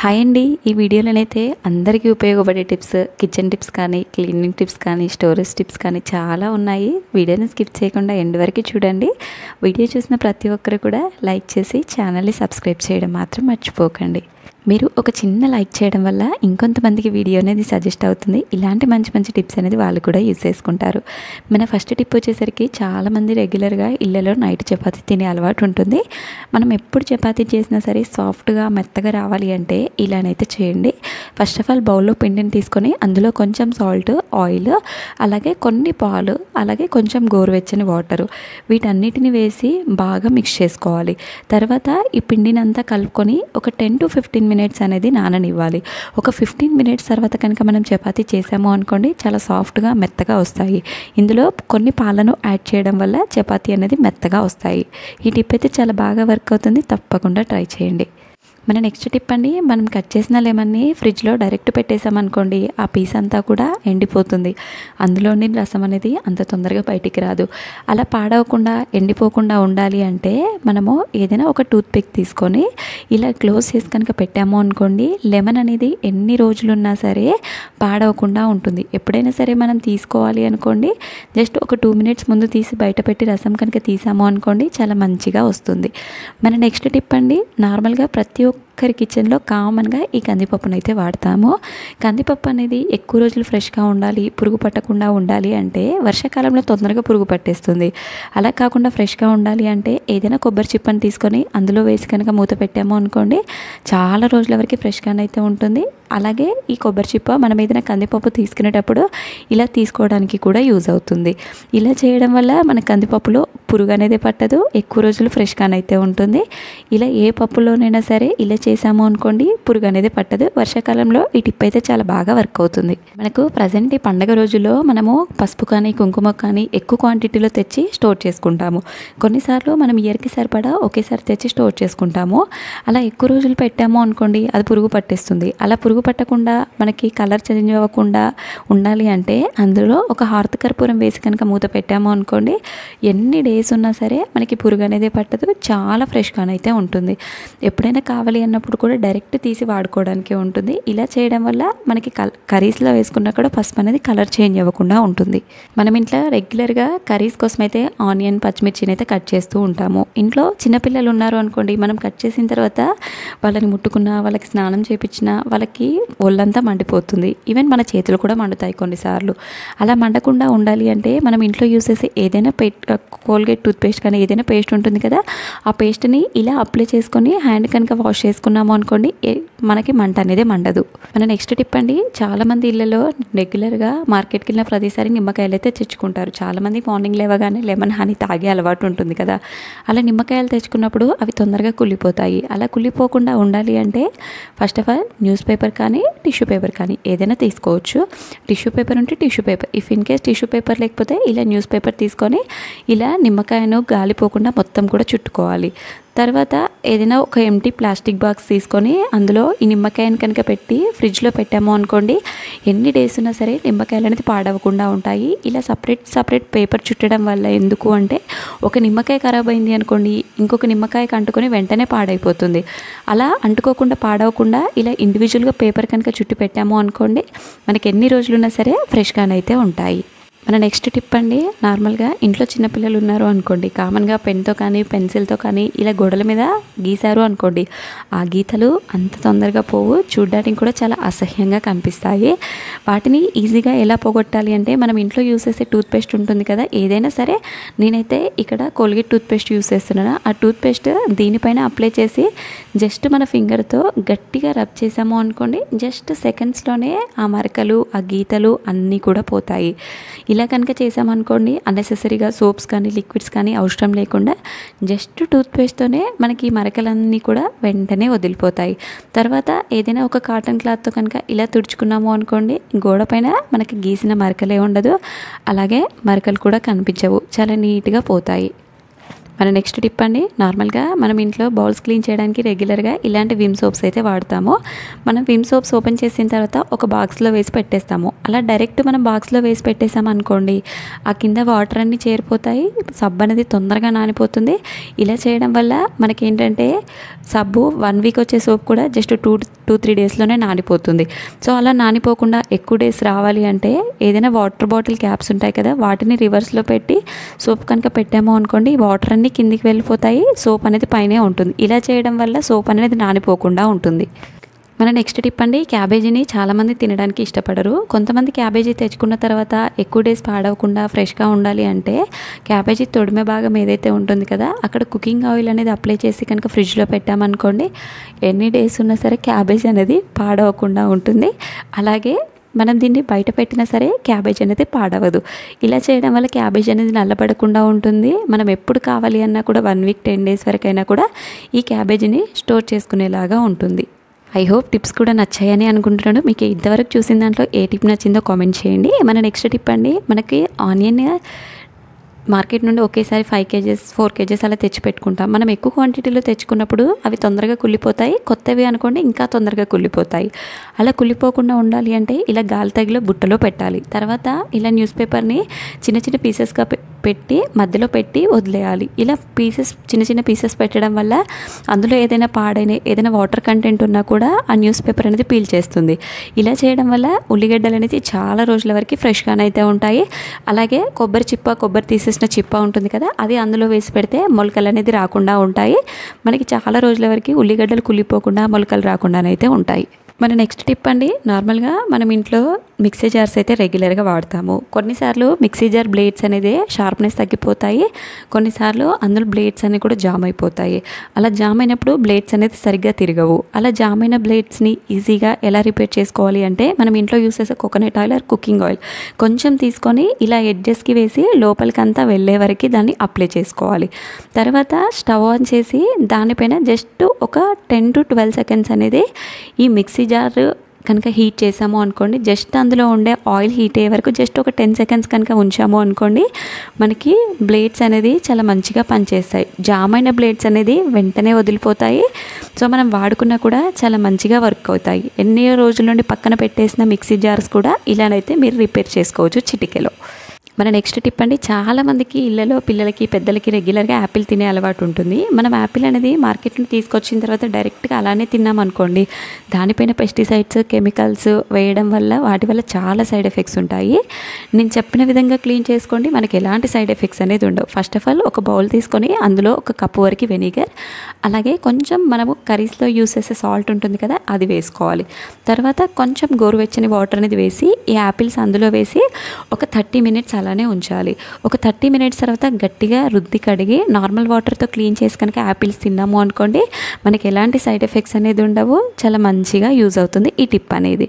Hi అండి. ఈ వీడియోలోనైతే అందరికీ ఉపయోగపడే టిప్స్, కిచెన్ టిప్స్ కానీ, క్లీనింగ్ టిప్స్ కానీ, స్టోరేజ్ టిప్స్ కానీ చాలా ఉన్నాయి. వీడియోని స్కిప్ చేయకుండా ఎండ్ వరకు చూడండి. వీడియో చూసిన ప్రతి ఒక్కరు కూడా లైక్ చేసి ఛానల్ని సబ్స్క్రైబ్ చేయడం మాత్రం మర్చిపోకండి. మీరు ఒక చిన్న లైక్ చేయడం వల్ల ఇంకొంతమందికి వీడియో అనేది సజెస్ట్ అవుతుంది. ఇలాంటి మంచి మంచి టిప్స్ అనేది వాళ్ళు కూడా యూజ్ చేసుకుంటారు. మన ఫస్ట్ టిప్ వచ్చేసరికి చాలామంది రెగ్యులర్గా ఇళ్ళలో నైట్ చపాతీ తినే అలవాటు ఉంటుంది. మనం ఎప్పుడు చపాతీ చేసినా సరే సాఫ్ట్గా మెత్తగా రావాలి అంటే ఇలానైతే చేయండి. ఫస్ట్ ఆఫ్ ఆల్ బౌల్లో పిండిని తీసుకొని అందులో కొంచెం సాల్ట్, ఆయిల్, అలాగే కొన్ని పాలు, అలాగే కొంచెం గోరువెచ్చని వాటరు వీటన్నిటిని వేసి బాగా మిక్స్ చేసుకోవాలి. తర్వాత ఈ పిండిని అంతా కలుపుకొని ఒక 10 to 15 మినిట్స్ అనేది నాననివ్వాలి. ఒక 15 మినిట్స్ తర్వాత కనుక మనం చపాతీ చేసాము అనుకోండి, చాలా సాఫ్ట్గా మెత్తగా వస్తాయి. ఇందులో కొన్ని పాలను యాడ్ చేయడం వల్ల చపాతీ అనేది మెత్తగా వస్తాయి. ఈ టిప్ అయితే చాలా బాగా వర్క్ అవుతుంది. తప్పకుండా ట్రై చేయండి. మన నెక్స్ట్ టిప్ అండి, మనం కట్ చేసిన లెమన్ని ఫ్రిడ్జ్లో డైరెక్ట్ పెట్టేసామనుకోండి, ఆ పీస్ అంతా కూడా ఎండిపోతుంది. అందులోని రసం అనేది అంత తొందరగా బయటికి రాదు. అలా పాడవకుండా ఎండిపోకుండా ఉండాలి అంటే మనము ఏదైనా ఒక టూత్ పిక్ తీసుకొని ఇలా క్లోజ్ చేసి కనుక పెట్టాము అనుకోండి, లెమన్ అనేది ఎన్ని రోజులున్నా సరే పాడవకుండా ఉంటుంది. ఎప్పుడైనా సరే మనం తీసుకోవాలి అనుకోండి, జస్ట్ ఒక 2 మినిట్స్ ముందు తీసి బయట పెట్టి రసం కనుక తీసాము అనుకోండి, చాలా మంచిగా వస్తుంది. మన నెక్స్ట్ టిప్ అండి, నార్మల్గా ప్రతి ఒక్కరి కిచెన్లో కామన్గా ఈ కందిపప్పును అయితే వాడతాము. కందిపప్పు అనేది ఎక్కువ రోజులు ఫ్రెష్గా ఉండాలి, పురుగు పట్టకుండా ఉండాలి అంటే వర్షాకాలంలో తొందరగా పురుగు పట్టేస్తుంది. అలా కాకుండా ఫ్రెష్గా ఉండాలి అంటే ఏదైనా కొబ్బరి చిప్పని తీసుకొని అందులో వేసి కనుక మూత పెట్టాము అనుకోండి, చాలా రోజుల వరకు ఫ్రెష్గానైతే ఉంటుంది. అలాగే ఈ కొబ్బరి చిప్ప మనం ఏదైనా కందిపప్పు తీసుకునేటప్పుడు ఇలా తీసుకోవడానికి కూడా యూజ్ అవుతుంది. ఇలా చేయడం వల్ల మన కందిపప్పులో పురుగు అనేది పట్టదు, ఎక్కువ రోజులు ఫ్రెష్గానైతే ఉంటుంది. ఇలా ఏ పప్పులోనైనా సరే ఇలా చేసాము అనుకోండి, పురుగు అనేది పట్టదు. వర్షాకాలంలో ఈ టిప్ అయితే చాలా బాగా వర్క్ అవుతుంది. మనకు ప్రజెంట్ ఈ పండగ రోజుల్లో మనము పసుపు కానీ కుంకుమ కానీ ఎక్కువ క్వాంటిటీలో తెచ్చి స్టోర్ చేసుకుంటాము. కొన్నిసార్లు మనం ఇయర్కి సరిపడా ఒకేసారి తెచ్చి స్టోర్ చేసుకుంటాము. అలా ఎక్కువ రోజులు పెట్టాము అనుకోండి, అది పురుగు పట్టేస్తుంది. అలా పురుగు పట్టకుండా మనకి కలర్ చేంజ్ అవ్వకుండా ఉండాలి అంటే అందులో ఒక హారతి కర్పూరం వేసి కనుక మూత పెట్టాము అనుకోండి, ఎన్ని డేస్ ఉన్నా సరే మనకి పురుగు అనేది పట్టదు, చాలా ఫ్రెష్గానైతే ఉంటుంది. ఎప్పుడైనా కావాలి అన్నప్పుడు కూడా డైరెక్ట్ తీసి వాడుకోవడానికే ఉంటుంది. ఇలా చేయడం వల్ల మనకి కర్రీస్లో వేసుకున్నా కూడా పసుపు అనేది కలర్ చేంజ్ అవ్వకుండా ఉంటుంది. మనం ఇంట్లో రెగ్యులర్గా కర్రీస్ కోసం అయితే ఆనియన్, పచ్చిమిర్చిని అయితే కట్ చేస్తూ ఉంటాము. ఇంట్లో చిన్నపిల్లలు ఉన్నారు అనుకోండి, మనం కట్ చేసిన తర్వాత వాళ్ళని ముట్టుకున్నా, వాళ్ళకి స్నానం చేయించినా వాళ్ళకి ఒళ్ళంతా మండిపోతుంది. ఈవెన్ మన చేతులు కూడా మండుతాయి కొన్నిసార్లు. అలా మండకుండా ఉండాలి అంటే మనం ఇంట్లో యూజ్ చేసే ఏదైనా కోల్గేట్ టూత్పేస్ట్ కానీ ఏదైనా పేస్ట్ ఉంటుంది కదా, ఆ పేస్ట్ని ఇలా అప్లై చేసుకొని హ్యాండ్ కనుక వాష్ చేసుకున్నాము అనుకోండి, మనకి మంట అనేది మండదు. మన నెక్స్ట్ టిప్ అండి, చాలామంది ఇళ్ళలో రెగ్యులర్గా మార్కెట్కి వెళ్ళిన ప్రతిసారి నిమ్మకాయలు అయితే తెచ్చుకుంటారు. చాలామంది మార్నింగ్ లేవగానే లెమన్ హనీ తాగే అలవాటు ఉంటుంది కదా, అలా నిమ్మకాయలు తెచ్చుకున్నప్పుడు అవి తొందరగా కుళ్ళిపోతాయి. అలా కుళ్ళిపోకుండా ఉండాలి అంటే first of all news paper కానీ టిష్యూ పేపర్ కానీ ఏదైనా తీసుకోవచ్చు. టిష్యూ పేపర్ ఉంటే tissue paper, if in case tissue paper లేకపోతే ఇలా న్యూస్ పేపర్ తీసుకొని ఇలా నిమ్మకాయను గాలిపోకుండా మొత్తం కూడా చుట్టుకోవాలి. తర్వాత ఏదైనా ఒక ఎంటీ ప్లాస్టిక్ బాక్స్ తీసుకొని అందులో ఈ నిమ్మకాయను కనుక పెట్టి ఫ్రిడ్జ్లో పెట్టాము అనుకోండి, ఎన్ని డేస్ ఉన్నా సరే నిమ్మకాయలు అనేది పాడవకుండా ఉంటాయి. ఇలా సపరేట్ పేపర్ చుట్టడం వల్ల ఎందుకు అంటే, ఒక నిమ్మకాయ ఖరాబ్ అయింది అనుకోండి, ఇంకొక నిమ్మకాయకి అంటుకొని వెంటనే పాడైపోతుంది. అలా అంటుకోకుండా పాడవకుండా ఇలా ఇండివిజువల్గా పేపర్ కనుక చుట్టి పెట్టాము అనుకోండి, మనకి ఎన్ని రోజులున్నా సరే ఫ్రెష్గానైతే ఉంటాయి. మన నెక్స్ట్ టిప్ అండి, నార్మల్గా ఇంట్లో చిన్నపిల్లలు ఉన్నారు అనుకోండి, కామన్గా పెన్తో కానీ పెన్సిల్తో కానీ ఇలా గోడల మీద గీశారు అనుకోండి, ఆ గీతలు అంత తొందరగా పోవు, చూడడానికి కూడా చాలా అసహ్యంగా కనిపిస్తాయి. వాటిని ఈజీగా ఎలా పోగొట్టాలి అంటే, మనం ఇంట్లో యూస్ చేసే టూత్పేస్ట్ ఉంటుంది కదా, ఏదైనా సరే నేనైతే ఇక్కడ కోల్గేట్ టూత్పేస్ట్ యూస్ చేస్తున్నాను. ఆ టూత్పేస్ట్ దీనిపైన అప్లై చేసి జస్ట్ మన ఫింగర్తో గట్టిగా రబ్ చేసాము అనుకోండి, జస్ట్ సెకండ్స్లోనే ఆ మరకలు, ఆ గీతలు అన్నీ కూడా పోతాయి. ఇలా కనుక చేసామనుకోండి, అన్నెసెసరీగా సోప్స్ కానీ లిక్విడ్స్ కానీ అవసరం లేకుండా జస్ట్ టూత్పేస్ట్తోనే మనకి మరకలన్నీ కూడా వెంటనే వదిలిపోతాయి. తర్వాత ఏదైనా ఒక కాటన్ క్లాత్తో కనుక ఇలా తుడుచుకున్నాము అనుకోండి, గోడ పైన మనకి గీసిన మరకలే ఉండదు, అలాగే మరకలు కూడా కనిపించవు, చాలా నీట్గా పోతాయి. మన నెక్స్ట్ టిప్ అండి, నార్మల్గా మనం ఇంట్లో బౌల్స్ క్లీన్ చేయడానికి రెగ్యులర్గా ఇలాంటి విమ్ సోప్స్ అయితే వాడతాము. మనం విమ్ సోప్స్ ఓపెన్ చేసిన తర్వాత ఒక బాక్స్లో వేసి పెట్టేస్తాము. అలా డైరెక్ట్ మనం బాక్స్లో వేసి పెట్టేసాము అనుకోండి, ఆ కింద వాటర్ అన్నీ చేరిపోతాయి, సబ్బు అనేది తొందరగా నానిపోతుంది. ఇలా చేయడం వల్ల మనకేంటంటే సబ్బు 1 వీక్ వచ్చే సోప్ కూడా జస్ట్ 2-3 డేస్లోనే నానిపోతుంది. సో అలా నానిపోకుండా ఎక్కువ డేస్ రావాలి అంటే ఏదైనా వాటర్ బాటిల్ క్యాప్స్ ఉంటాయి కదా, వాటిని రివర్స్లో పెట్టి సోప్ కనుక పెట్టామో అనుకోండి, వాటర్ అన్నీ కిందికి వెళ్ళిపోతాయి, సోప్ అనేది పైనే ఉంటుంది. ఇలా చేయడం వల్ల సోప్ అనేది నానిపోకుండా ఉంటుంది. మన నెక్స్ట్ టిప్ అండి, క్యాబేజీని చాలామంది తినడానికి ఇష్టపడరు. కొంతమంది క్యాబేజీ తెచ్చుకున్న తర్వాత ఎక్కువ డేస్ పాడవకుండా ఫ్రెష్గా ఉండాలి అంటే క్యాబేజీ తొడిమె భాగం ఏదైతే ఉంటుంది కదా, అక్కడ కుకింగ్ ఆయిల్ అనేది అప్లై చేసి కనుక ఫ్రిడ్జ్లో పెట్టామనుకోండి, ఎన్ని డేస్ ఉన్నా సరే క్యాబేజీ అనేది పాడవకుండా ఉంటుంది. అలాగే మనం దీన్ని బయట పెట్టినా సరే క్యాబేజ్ అనేది పాడవదు. ఇలా చేయడం వల్ల క్యాబేజ్ అనేది నల్లబడకుండా ఉంటుంది. మనం ఎప్పుడు కావాలి అన్నా కూడా 1 వీక్ 10 డేస్ వరకైనా కూడా ఈ క్యాబేజీని స్టోర్ చేసుకునేలాగా ఉంటుంది. ఐ హోప్ టిప్స్ కూడా నచ్చాయని అనుకుంటున్నాను. మీకు ఇంతవరకు చూసిన దాంట్లో ఏ టిప్ నచ్చిందో కామెంట్ చేయండి. మన నెక్స్ట్ టిప్ అండి, మనకి ఆనియన్ మార్కెట్ నుండి ఒకేసారి 5 కేజెస్ 4 కేజెస్ అలా తెచ్చి పెట్టుకుంటాం. మనం ఎక్కువ క్వాంటిటీలో తెచ్చుకున్నప్పుడు అవి తొందరగా కుళ్ళిపోతాయి. కొత్తవి అనుకోండి ఇంకా తొందరగా కుళ్ళిపోతాయి. అలా కుళ్ళిపోకుండా ఉండాలి అంటే ఇలా గాలి తగిలే బుట్టలో పెట్టాలి. తర్వాత ఇలా న్యూస్ పేపర్ని చిన్న చిన్న పీసెస్గా పెట్టి మధ్యలో పెట్టి వదిలేయాలి. ఇలా చిన్న చిన్న పీసెస్ పెట్టడం వల్ల అందులో ఏదైనా వాటర్ కంటెంట్ ఉన్నా కూడా ఆ న్యూస్ పేపర్ అనేది పీల్ చేస్తుంది. ఇలా చేయడం వల్ల ఉల్లిగడ్డలు అనేది చాలా రోజుల వరకు ఫ్రెష్గానైతే ఉంటాయి. అలాగే కొబ్బరి తీసేసిన చిప్ప ఉంటుంది కదా, అది అందులో వేసి పెడితే మొలకలు అనేది రాకుండా ఉంటాయి. మనకి చాలా రోజుల వరకు ఉల్లిగడ్డలు కుళ్ళిపోకుండా మొలకలు రాకుండానైతే ఉంటాయి. మన నెక్స్ట్ టిప్ అండి, నార్మల్గా మనం ఇంట్లో మిక్సీ జార్స్ అయితే రెగ్యులర్గా వాడతాము. కొన్నిసార్లు మిక్సీ జార్ బ్లేడ్స్ అనేది షార్ప్నెస్ తగ్గిపోతాయి, కొన్నిసార్లు అందులో బ్లేడ్స్ అనేవి కూడా జామ్ అయిపోతాయి. అలా జామ్ అయినప్పుడు బ్లేడ్స్ అనేది సరిగ్గా తిరగవు. అలా జామ్ అయిన బ్లేడ్స్ని ఈజీగా ఎలా రిపేర్ చేసుకోవాలి అంటే, మనం ఇంట్లో యూస్ చేసే coconut oil are cooking oil కొంచెం తీసుకొని ఇలా ఎడ్జెస్కి వేసి లోపలికంతా వెళ్ళే వరకు దాన్ని అప్లై చేసుకోవాలి. తర్వాత స్టవ్ ఆన్ చేసి దానిపైన జస్ట్ ఒక 10 to 12 సెకండ్స్ అనేది ఈ మిక్సీ జార్ కనుక హీట్ చేసాము అనుకోండి, జస్ట్ అందులో ఉండే ఆయిల్ హీట్ అయ్యే వరకు జస్ట్ ఒక 10 సెకండ్స్ కనుక ఉంచాము అనుకోండి, మనకి బ్లేడ్స్ అనేది చాలా మంచిగా పనిచేస్తాయి. జామ్ అయిన బ్లేడ్స్ అనేది వెంటనే వదిలిపోతాయి. సో మనం వాడుకున్నా కూడా చాలా మంచిగా వర్క్ అవుతాయి. ఎన్ని రోజుల నుండి పక్కన పెట్టేసిన మిక్సీ జార్స్ కూడా ఇలానైతే మీరు రిపేర్ చేసుకోవచ్చు చిటికెలో. మన నెక్స్ట్ టిప్ అండి, చాలామందికి ఇళ్ళలో పిల్లలకి పెద్దలకి రెగ్యులర్గా యాపిల్ తినే అలవాటు ఉంటుంది. మనం యాపిల్ అనేది మార్కెట్ నుండి తీసుకొచ్చిన తర్వాత డైరెక్ట్గా అలానే తిన్నాం అనుకోండి, దానిపైన పెస్టిసైడ్స్ కెమికల్స్ వేయడం వల్ల వాటి వల్ల చాలా సైడ్ ఎఫెక్ట్స్ ఉంటాయి. నేను చెప్పిన విధంగా క్లీన్ చేసుకోండి, మనకి ఎలాంటి సైడ్ ఎఫెక్ట్స్ అనేది ఉండవు. ఫస్ట్ ఆఫ్ ఆల్ ఒక బౌల్ తీసుకొని అందులో 1 కప్పు వరకు వెనిగర్, అలాగే కొంచెం మనము కర్రీస్లో యూస్ చేసే సాల్ట్ ఉంటుంది కదా, అది వేసుకోవాలి. తర్వాత కొంచెం గోరువెచ్చని వాటర్ అనేది వేసి ఈ యాపిల్స్ అందులో వేసి ఒక 30 మినిట్స్ అలానే ఉంచాలి. ఒక 30 మినిట్స్ తర్వాత గట్టిగా రుద్ది కడిగి నార్మల్ వాటర్తో క్లీన్ చేసి కనుక యాపిల్స్ తిన్నాము అనుకోండి, మనకి ఎలాంటి సైడ్ ఎఫెక్ట్స్ అనేది ఉండవు. చాలా మంచిగా యూజ్ అవుతుంది ఈ టిప్ అనేది.